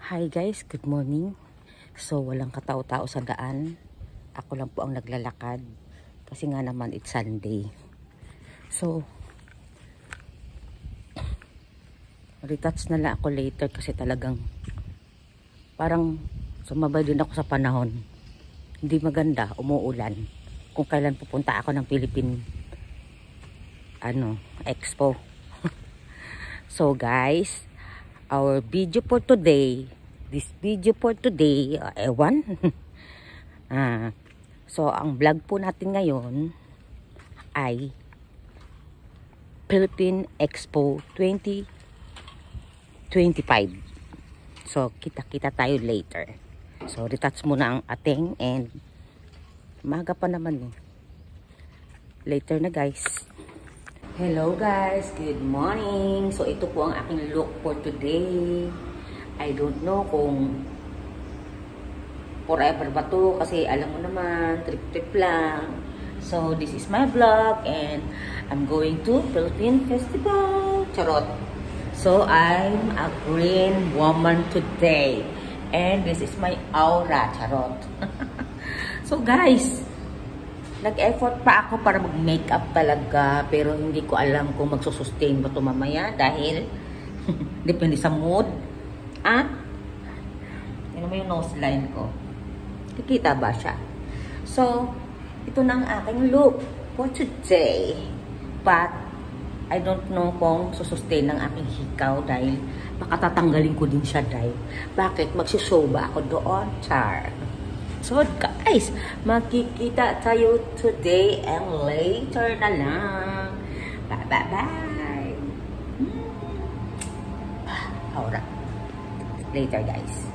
Hi guys, good morning. So walang katao-tao sa daan. Ako lang po ang naglalakad kasi nga naman it's Sunday. So retouch na lang ako later kasi talagang parang sumabay din ako sa panahon. Hindi maganda, umuulan. Kung kailan pupunta ako ng Philippine Expo. So guys, our video for today, ewan. So ang vlog po natin ngayon ay Philippine Expo 2025. So kita-kita tayo later. So retouch muna ang ating and maga pa naman eh. Later na guys. Hello guys, good morning. So ito po ang aking look for today. I don't know kung forever ba to kasi alam mo naman, trip-trip lang. So this is my vlog and I'm going to Philippine Festival. Charot. So I'm a green woman today and this is my aura. Charot. So guys, nag-effort pa ako para mag-makeup talaga pero hindi ko alam kung magsusustain ba ito mamaya dahil depende sa mood. Yan naman yung nose line ko. Kikita ba siya? So, ito na ang aking look for today. But, I don't know kung susustain ng aking hikaw dahil baka tatanggalin ko din siya dahil bakit? Magsushow ba ako doon? Char. So guys, magkikita tayo today and later na lang. Bye bye bye. Alright. Later guys.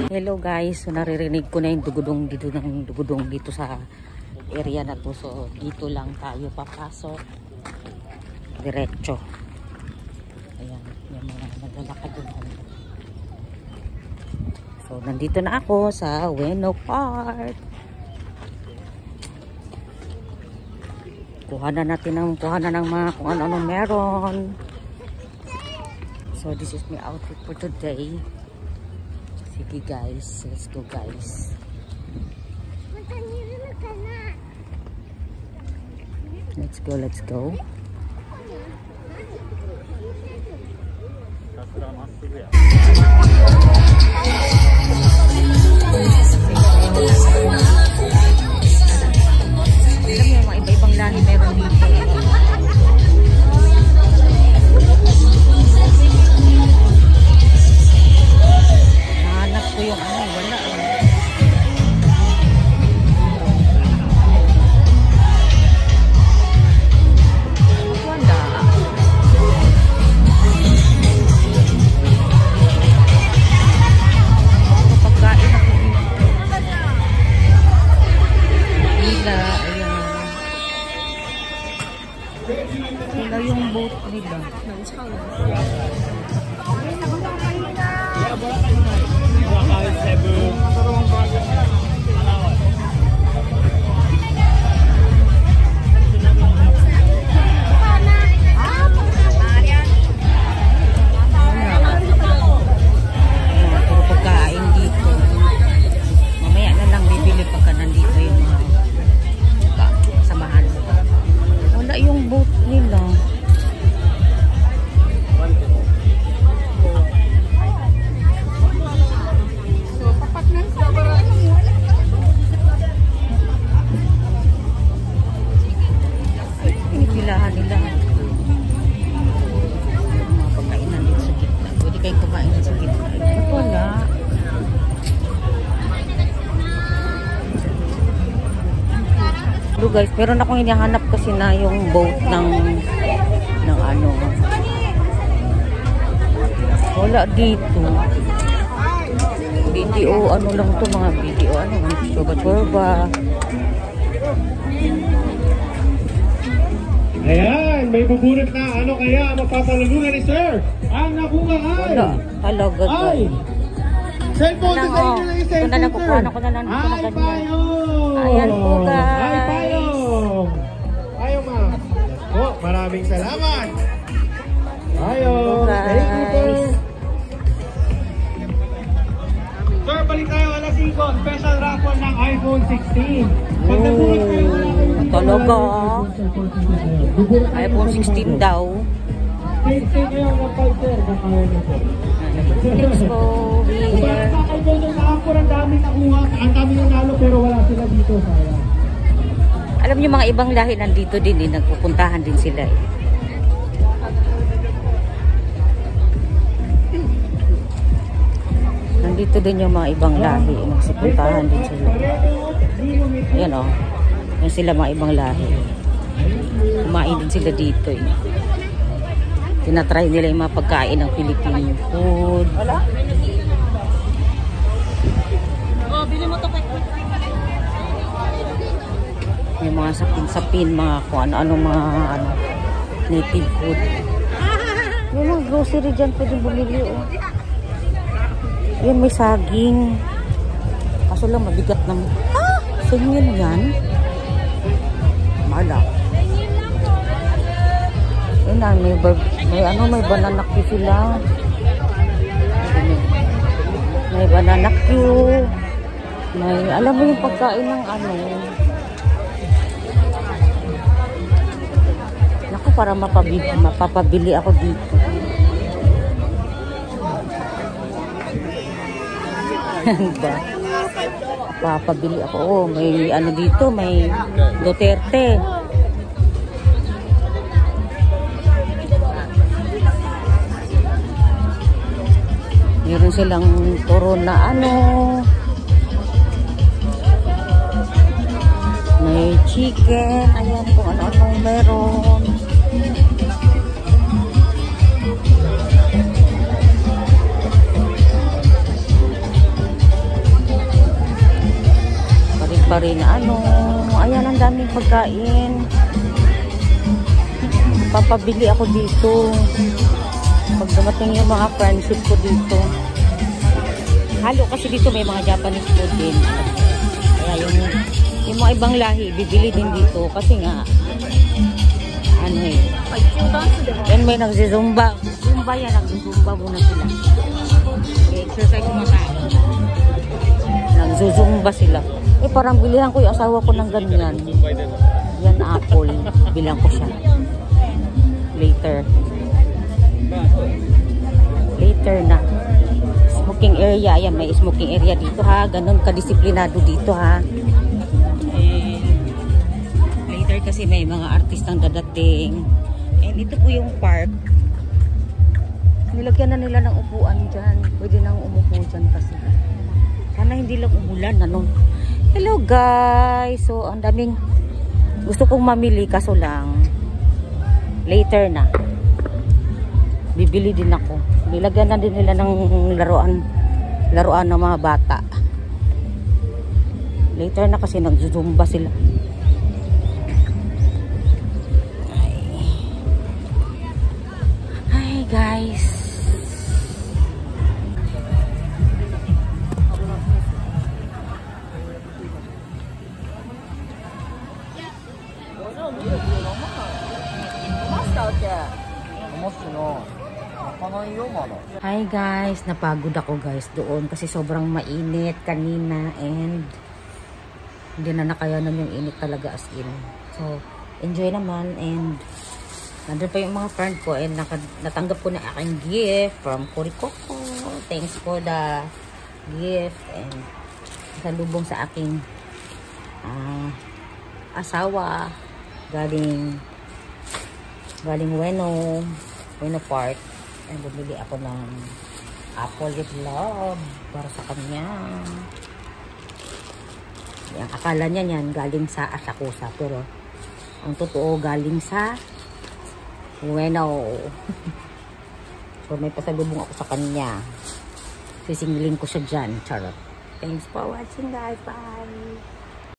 Hello guys, so naririnig ko na yung dugudong dito sa area na to. So dito lang tayo papasok. Diretso. Ayan, yung mga naglalakad doon. So nandito na ako sa Ueno Park. Kuha na ng mga kung ano-anong meron. So this is my outfit for today. Sige guys, let's go guys. Let's go. Iba-ibang lahi meron dito. Nahanap ko yung wala. Pagkain ako dito. Sila yung boat nila. Puro pagkain dito. Mamaya na lang bibili pagka nandito yung mga samahan. Wala yung boat nila. Pinipilahan nila. Mga pagkainan dito sa gitna. Pwede kayong kumain sa gitna. Wala. Hello guys, meron akong hinahanap kasi na yung boat ng ano. Wala dito. Video, ano lang to, mga video, ano, chorba-chorba. Ayan, may bubunot na ano kaya mapapalalunan ni sir. Ang nakuha ay Wala, talaga guys. Cellphone sa inyo na yung cellphone, sir. Ako na lang dito na ganyan. Payong! Ayan po guys. Ay, payong! Payong ma. Oh, maraming salamat. Payong. Thank you po. Sir, balik tayo alas 5. Special raffle ng iPhone 16. Pag nabunot kayo Talaga. iPhone 16 daw. Stay kayo ng 5 sir. Kakaya na po. Let's go here. Ang dami nakuha, ang dami nanalo pero wala sila dito. Sayang. Alam niyo mga ibang lahi nandito din eh, nagpupuntahan din sila eh. Nandito din yung mga ibang lahi, nagsipuntahan din sila. Ayan o, yan sila mga ibang lahi. Kumain din sila dito eh. Tinatry nila yung mga pagkain ng Philippine food. Oh, bili mo to kay. May mga sapin-sapin, mga kung ano-ano mga native food. May mga grocery dyan pwede bumili oh. Yan may saging. Kaso lang mabigat naman. Ah! Singin yan. Malak. Yan na, may banana Q sila. May banana Q. May, alam mo yung pagkain ng ano. Naku, para mapapabili ako dito. Ganda. Mapapabili ako. Oh, may ano dito, may Duterte. Meron silang turon na ano. May chicken. Ayan kung ano-anong meron. rin ano. Ayan, ang daming pagkain. Papabili ako dito. Pag dumating yung mga friendship ko dito. Halo kasi dito may mga Japanese food din. Kaya yung mga ibang lahi, bibili din dito. Kasi nga, ano eh. Yan may nagzizumba. Zumba yan, nagzizumba muna sila. Exercise mga tao. Nagzuzumba sila. Eh parang bilihan ko yung asawa ko ng ganyan. Yan apple. Bilang ko siya. Later. Later na. Smoking area. Ayan, may smoking area dito ha. Ganon kadisiplinado dito ha. And later kasi may mga artistang dadating. And ito po yung park. Nilagyan na nila ng upuan dyan. Pwede nang umupo dyan kasi. Sana hindi lang umulan, ano. Hello guys! So, ang daming gusto kong mamili kaso lang later na. Bibili din ako. Nilagyan na din nila ng laruan ng mga bata. Later na kasi nagzumba sila. Hi guys! Hi guys, napagod ako guys doon kasi sobrang mainit kanina and hindi na nakayanan yung init talaga as in. So, enjoy naman and nandun pa yung mga friend ko and natanggap ko na aking gift from Kurikoko. Thanks for the gift and salubong sa aking asawa galing Ueno Park. And bumili ako ng apple with love para sa kanya. Yung akala niya yan galing sa Asakusa pero ang totoo galing sa Ueno. So may pasalubong ako sa kanya. Sisingilin ko siya dyan. Charot. Thanks for watching guys. Bye!